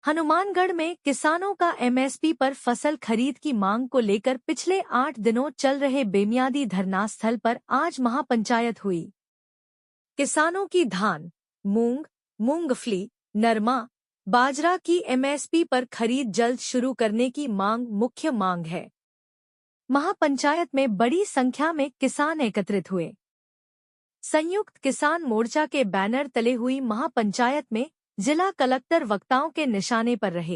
हनुमानगढ़ में किसानों का एमएसपी पर फसल खरीद की मांग को लेकर पिछले 8 दिनों चल रहे बेमियादी धरनास्थल पर आज महापंचायत हुई। किसानों की धान, मूंग, मूंगफली, नरमा, बाजरा की एमएसपी पर खरीद जल्द शुरू करने की मांग मुख्य मांग है। महापंचायत में बड़ी संख्या में किसान एकत्रित हुए। संयुक्त किसान मोर्चा के बैनर तले हुई महापंचायत में जिला कलेक्टर वक्ताओं के निशाने पर रहे।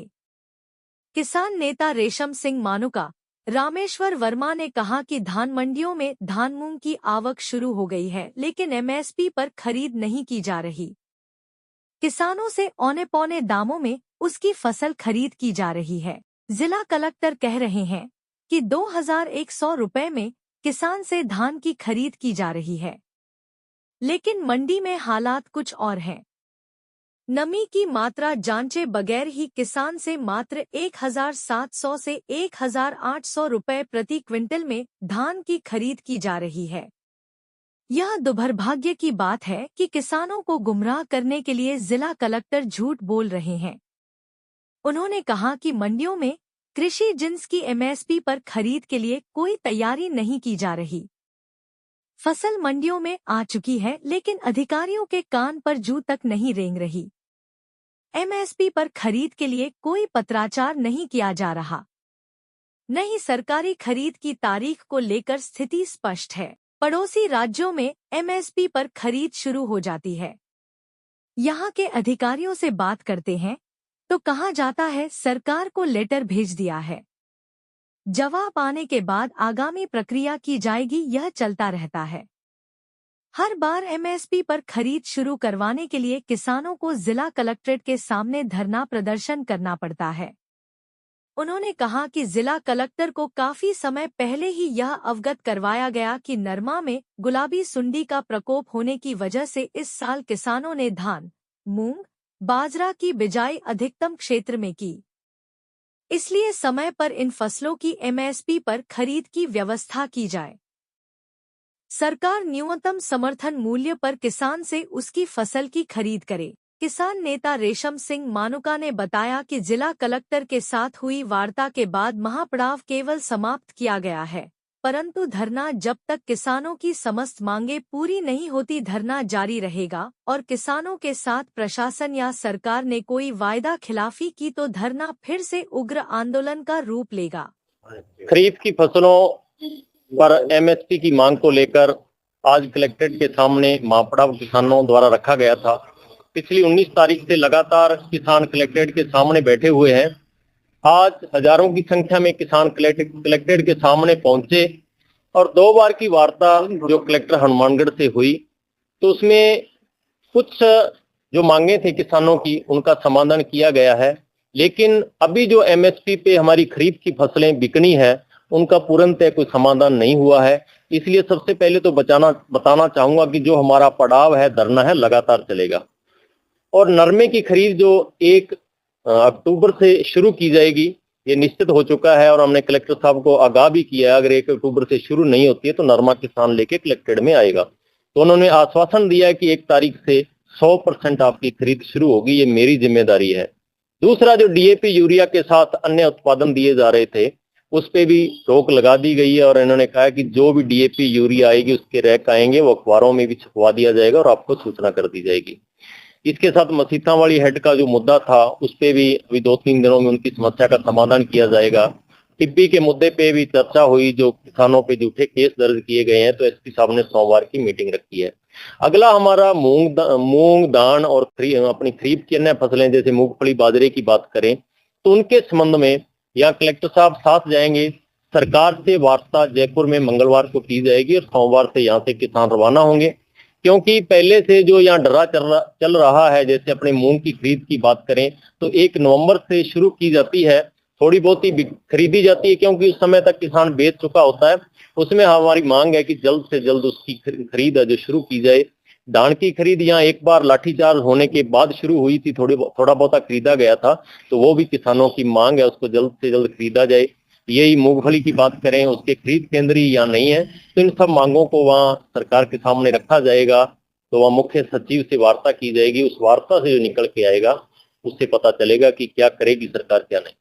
किसान नेता रेशम सिंह मानुका, रामेश्वर वर्मा ने कहा कि धान मंडियों में धान मूंग की आवक शुरू हो गई है, लेकिन एमएसपी पर खरीद नहीं की जा रही। किसानों से औने पौने दामों में उसकी फसल खरीद की जा रही है। जिला कलेक्टर कह रहे हैं कि 2100 रुपए में किसान से धान की खरीद की जा रही है, लेकिन मंडी में हालात कुछ और हैं। नमी की मात्रा जांचे बगैर ही किसान से मात्र 1700 से 1800 रुपए प्रति क्विंटल में धान की खरीद की जा रही है। यह दुर्भाग्य की बात है कि किसानों को गुमराह करने के लिए जिला कलेक्टर झूठ बोल रहे हैं। उन्होंने कहा कि मंडियों में कृषि जिन्स की एमएसपी पर खरीद के लिए कोई तैयारी नहीं की जा रही। फसल मंडियों में आ चुकी है, लेकिन अधिकारियों के कान पर जू तक नहीं रेंग रही। एमएसपी पर खरीद के लिए कोई पत्राचार नहीं किया जा रहा। नहीं, सरकारी खरीद की तारीख को लेकर स्थिति स्पष्ट है। पड़ोसी राज्यों में एमएसपी पर खरीद शुरू हो जाती है। यहाँ के अधिकारियों से बात करते हैं तो कहा जाता है सरकार को लेटर भेज दिया है। जवाब आने के बाद आगामी प्रक्रिया की जाएगी। यह चलता रहता है। हर बार एमएसपी पर खरीद शुरू करवाने के लिए किसानों को जिला कलेक्ट्रेट के सामने धरना प्रदर्शन करना पड़ता है। उन्होंने कहा कि जिला कलेक्टर को काफी समय पहले ही यह अवगत करवाया गया कि नरमा में गुलाबी सुंडी का प्रकोप होने की वजह से इस साल किसानों ने धान, मूंग, बाजरा की बिजाई अधिकतम क्षेत्र में की। इसलिए समय पर इन फसलों की एमएसपी पर खरीद की व्यवस्था की जाए। सरकार न्यूनतम समर्थन मूल्य पर किसान से उसकी फसल की खरीद करे। किसान नेता रेशम सिंह मानुका ने बताया कि जिला कलेक्टर के साथ हुई वार्ता के बाद महापड़ाव केवल समाप्त किया गया है, परंतु धरना जब तक किसानों की समस्त मांगे पूरी नहीं होती धरना जारी रहेगा और किसानों के साथ प्रशासन या सरकार ने कोई वायदा खिलाफी की तो धरना फिर से उग्र आंदोलन का रूप लेगा। खरीफ की फसलों पर एमएसपी की मांग को लेकर आज कलेक्ट्रेट के सामने महापड़ाव किसानों द्वारा रखा गया था। पिछली 19 तारीख से लगातार किसान कलेक्ट्रेट के सामने बैठे हुए हैं। आज हजारों की संख्या में किसान कलेक्ट्रेट के सामने पहुंचे और 2 बार की वार्ता जो कलेक्टर हनुमानगढ़ से हुई तो उसमें कुछ जो मांगे थे किसानों की उनका समाधान किया गया है, लेकिन अभी जो एमएसपी पे हमारी खरीफ की फसलें बिकनी है उनका पूर्णतः कोई समाधान नहीं हुआ है। इसलिए सबसे पहले तो बताना चाहूंगा कि जो हमारा पड़ाव है, धरना है, लगातार चलेगा और नरमे की खरीद जो 1 अक्टूबर से शुरू की जाएगी ये निश्चित हो चुका है और हमने कलेक्टर साहब को आगाह भी किया है। अगर 1 अक्टूबर से शुरू नहीं होती है तो नरमा किसान लेके कलेक्ट्रेट में आएगा। तो उन्होंने आश्वासन दिया है कि 1 तारीख से 100% आपकी खरीद शुरू होगी, ये मेरी जिम्मेदारी है। दूसरा, जो डीएपी यूरिया के साथ अन्य उत्पादन दिए जा रहे थे उस पे भी रोक लगा दी गई है और इन्होंने कहा कि जो भी डीएपी यूरिया आएगी उसके रैक आएंगे वो अखबारों में भी छपवा दिया जाएगा और आपको सूचना कर दी जाएगी। इसके साथ मसीता वाली हेड का जो मुद्दा था उस पे भी अभी 2-3 दिनों में उनकी समस्या का समाधान किया जाएगा। टिब्बी के मुद्दे पे भी चर्चा हुई, जो किसानों पे झूठे केस दर्ज किए गए हैं, तो एसपी साहब ने सोमवार की मीटिंग रखी है। अगला हमारा मूंग दान और अपनी खरीफ की अन्य फसलें जैसे मूंगफली बाजरे की बात करें तो उनके संबंध में यहाँ कलेक्टर साहब साथ जाएंगे। सरकार से वार्ता जयपुर में मंगलवार को की जाएगी और सोमवार से यहाँ से किसान रवाना होंगे, क्योंकि पहले से जो यहाँ डरा चल रहा है। जैसे अपने मूंग की खरीद की बात करें तो 1 नवंबर से शुरू की जाती है, थोड़ी बहुत ही खरीदी जाती है क्योंकि उस समय तक किसान बेच चुका होता है। उसमें हमारी मांग है कि जल्द से जल्द उसकी खरीद है जो शुरू की जाए। धान की खरीद यहाँ एक बार लाठीचार्ज होने के बाद शुरू हुई थी, थोड़ा बहुत खरीदा गया था, तो वो भी किसानों की मांग है, उसको जल्द से जल्द खरीदा जाए। यही मूंगफली की बात करें, उसके खरीद केंद्र ही यहाँ नहीं है, तो इन सब मांगों को वहाँ सरकार के सामने रखा जाएगा। तो वहाँ मुख्य सचिव से वार्ता की जाएगी, उस वार्ता से जो निकल के आएगा उससे पता चलेगा कि क्या करेगी सरकार क्या नहीं।